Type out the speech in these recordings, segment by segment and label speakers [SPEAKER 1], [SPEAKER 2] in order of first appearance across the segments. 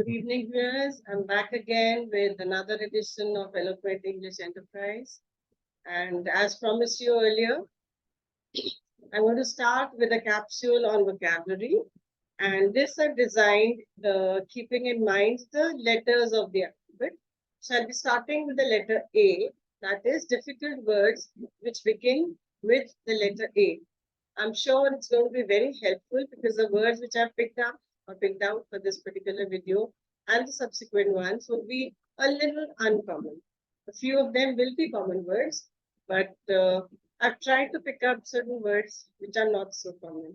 [SPEAKER 1] Good evening, viewers. I'm back again with another edition of Eloquent English Enterprise. And as promised you earlier, I'm going to start with a capsule on vocabulary. And this I've designed keeping in mind the letters of the alphabet. So I'll be starting with the letter A, that is difficult words which begin with the letter A. I'm sure it's going to be very helpful because the words which I've picked up or picked out for this particular video and the subsequent ones will be a little uncommon. A few of them will be common words, but I've tried to pick up certain words which are not so common.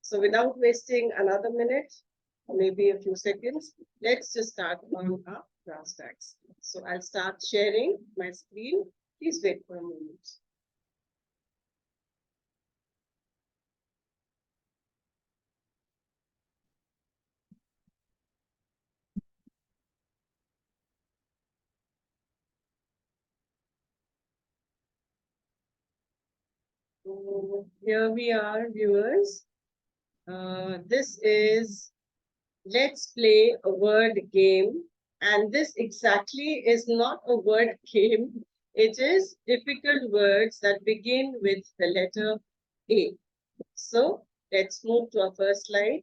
[SPEAKER 1] So without wasting another minute, or maybe a few seconds, let's just start on our brass tacks. So I'll start sharing my screen. Please wait for a moment. So here we are, viewers. This is Let's Play a Word Game. And this exactly is not a word game. It is difficult words that begin with the letter A. So let's move to our first slide.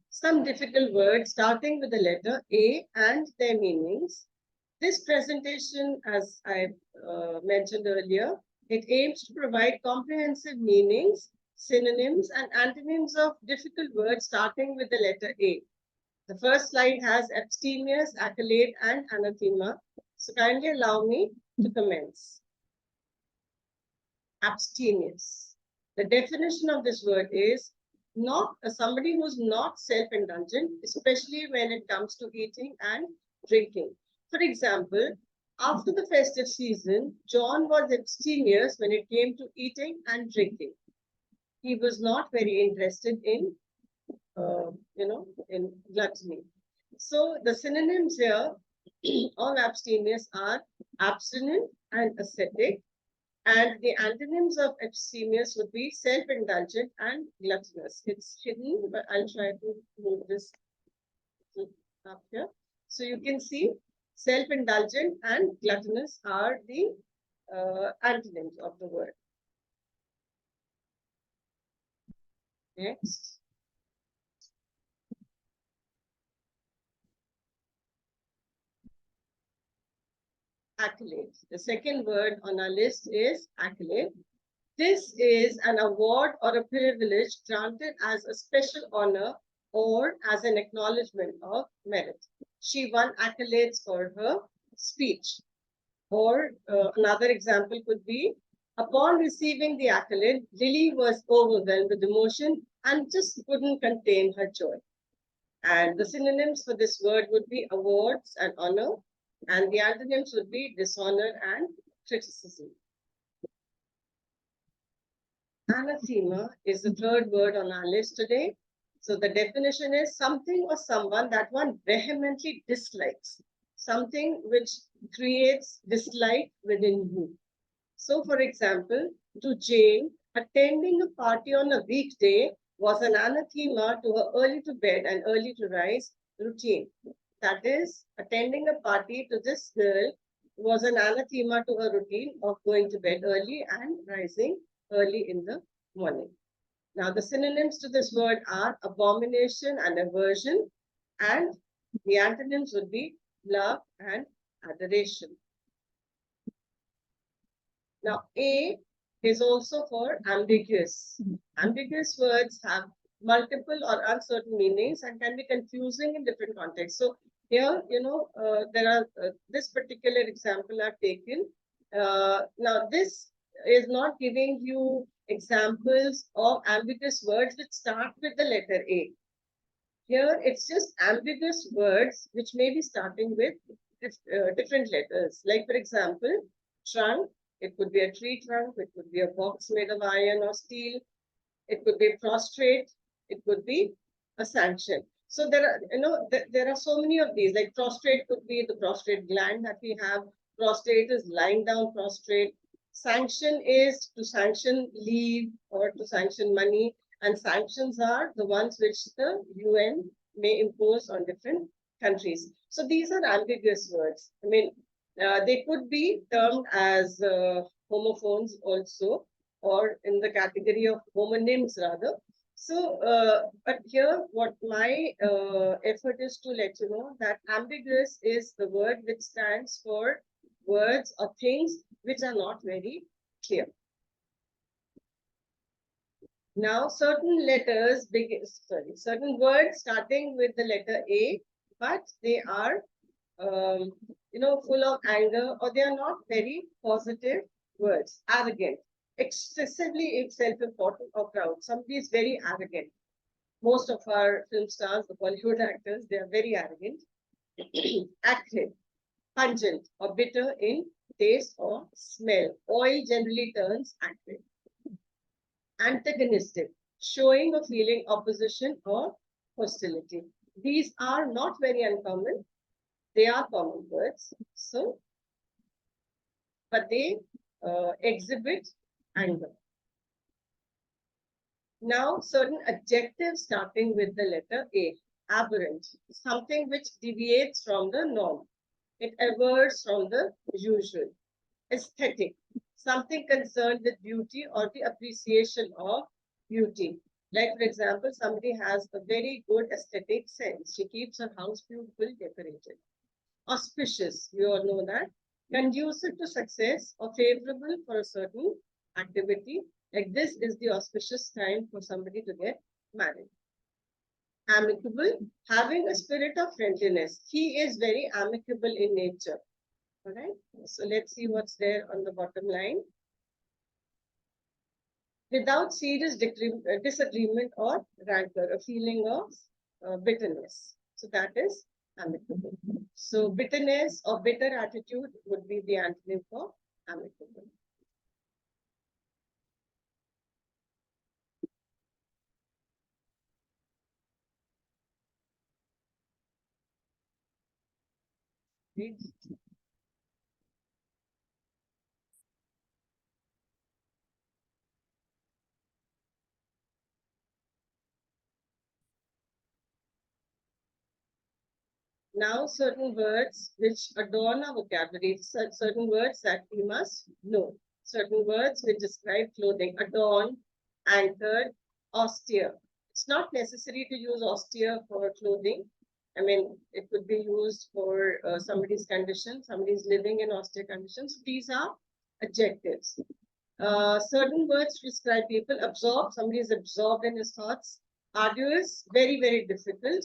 [SPEAKER 1] Some difficult words starting with the letter A and their meanings. This presentation, as I mentioned earlier, it aims to provide comprehensive meanings, synonyms, and antonyms of difficult words starting with the letter A. The first slide has abstemious, accolade, and anathema. So kindly allow me to commence. Abstemious. The definition of this word is not somebody who's not self-indulgent, especially when it comes to eating and drinking. For example, after the festive season, John was abstemious when it came to eating and drinking. He was not very interested in, in gluttony. So the synonyms here of abstemious are abstinent and ascetic. And the antonyms of abstemious would be self-indulgent and gluttonous. It's hidden, but I'll try to move this up here. So you can see self-indulgent and gluttonous are the antonyms of the word. Next. Accolade. The second word on our list is accolade. This is an award or a privilege granted as a special honor or as an acknowledgement of merit. She won accolades for her speech. Or another example could be, upon receiving the accolade, Lily was overwhelmed with emotion and just couldn't contain her joy. And the synonyms for this word would be awards and honor, and the antonyms would be dishonor and criticism. Anathema is the third word on our list today. So the definition is something or someone that one vehemently dislikes, something which creates dislike within you. So, for example, to Jane, attending a party on a weekday was an anathema to her early to bed and early to rise routine. That is, attending a party to this girl was an anathema to her routine of going to bed early and rising early in the morning. Now, the synonyms to this word are abomination and aversion, and the antonyms would be love and adoration. Now, A is also for ambiguous. Ambiguous words have multiple or uncertain meanings and can be confusing in different contexts. So here, there are this particular example I've taken. Now, this is not giving you examples of ambiguous words which start with the letter A. Here, it's just ambiguous words which may be starting with different letters. Like, for example, trunk. It could be a tree trunk. It could be a box made of iron or steel. It could be prostrate. It could be a sanction. So there are, there are so many of these. Like prostrate could be the prostrate gland that we have. Prostrate is lying down prostrate. Sanction is to sanction leave or to sanction money, and sanctions are the ones which the UN may impose on different countries. So these are ambiguous words. I mean, they could be termed as homophones also, or in the category of homonyms rather. So, but here, what my effort is to let you know that ambiguous is the word which stands for words or things which are not very clear. Now, certain words starting with the letter A, but they are, um, full of anger, or they are not very positive words. Arrogant, excessively self-important or proud. Somebody is very arrogant. Most of our film stars, the Bollywood actors, they are very arrogant. Acrid, pungent or bitter in taste or smell. Oil generally turns acrid. Antagonistic, showing or feeling opposition or hostility. These are not very uncommon. They are common words. So, but they exhibit anger. Now, certain adjectives starting with the letter A. Aberrant, something which deviates from the norm. It averts from the usual. Aesthetic, something concerned with beauty or the appreciation of beauty. Like, for example, somebody has a very good aesthetic sense. She keeps her house beautifully decorated. Auspicious, we all know that. Conducive to success or favorable for a certain activity. Like, this is the auspicious time for somebody to get married. Amicable, having a spirit of friendliness. He is very amicable in nature. All right. So let's see what's there on the bottom line. Without serious disagreement or rancor, a feeling of bitterness. So that is amicable. So bitterness or bitter attitude would be the antonym for amicable. Read. Now, certain words which adorn our vocabulary, certain words that we must know, certain words which describe clothing, adorn, anchored, austere. It's not necessary to use austere for clothing. I mean, it could be used for somebody's condition, somebody's living in austere conditions. These are adjectives. Certain words describe people, absorbed, somebody is absorbed in his thoughts. Arduous, very, very difficult.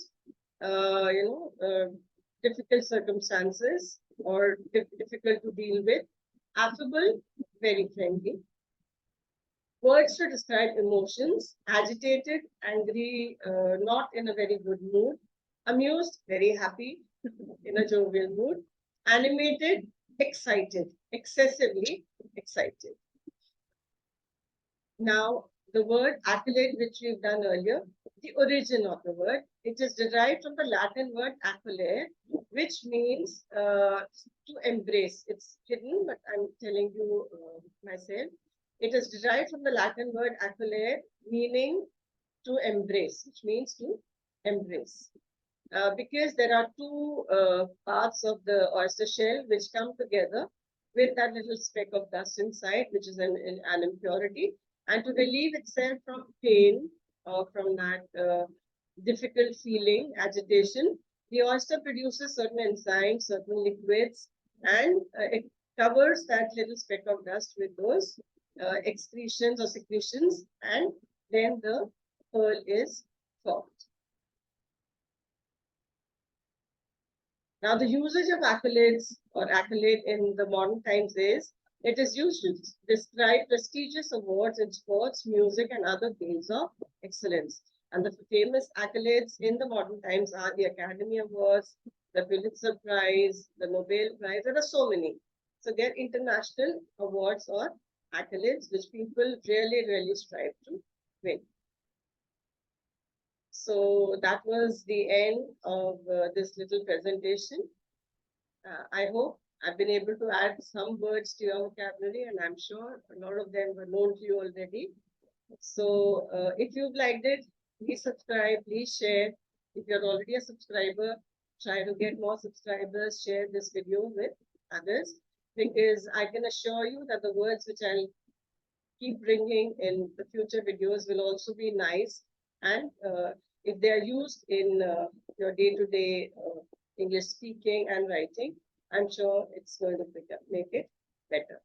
[SPEAKER 1] Uh, you know, uh, Difficult circumstances or difficult to deal with. Affable, very friendly. Words to describe emotions, agitated, angry, not in a very good mood. Amused, very happy, in a jovial mood. Animated, excited, excessively excited. Now, the word accolade, which we've done earlier, the origin of the word, it is derived from the Latin word accolade, which means to embrace. It's hidden, but I'm telling you myself. It is derived from the Latin word accolade, meaning to embrace, which means to embrace. Because there are two parts of the oyster shell which come together with that little speck of dust inside, which is an impurity. And to relieve itself from pain or from that difficult feeling, agitation, the oyster produces certain enzymes, certain liquids, and it covers that little speck of dust with those excretions or secretions, and then the pearl is formed. Now, the usage of accolades or accolade in the modern times is it is used to describe prestigious awards in sports, music, and other fields of excellence. And the famous accolades in the modern times are the Academy Awards, the Pulitzer Prize, the Nobel Prize. There are so many. So they're international awards or accolades which people really, really strive to win. So that was the end of this little presentation. I hope I've been able to add some words to your vocabulary, and I'm sure a lot of them were known to you already. So if you've liked it, please subscribe, please share. If you're already a subscriber, try to get more subscribers, share this video with others, because I can assure you that the words which I'll keep bringing in the future videos will also be nice. And if they are used in your day-to-day English speaking and writing, I'm sure it's going to make it better.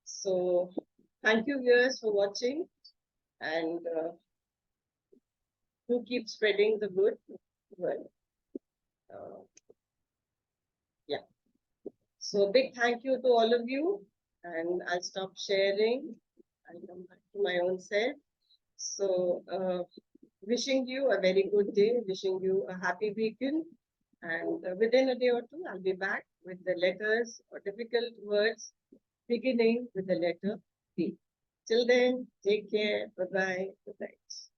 [SPEAKER 1] So thank you viewers for watching, and do keep spreading the good word. Uh, yeah. So big thank you to all of you, and I'll stop sharing. I'll come back to my own self. So wishing you a very good day, wishing you a happy weekend. And within a day or two, I'll be back with the letters or difficult words beginning with the letter B. Till then, take care. Bye-bye. Good night.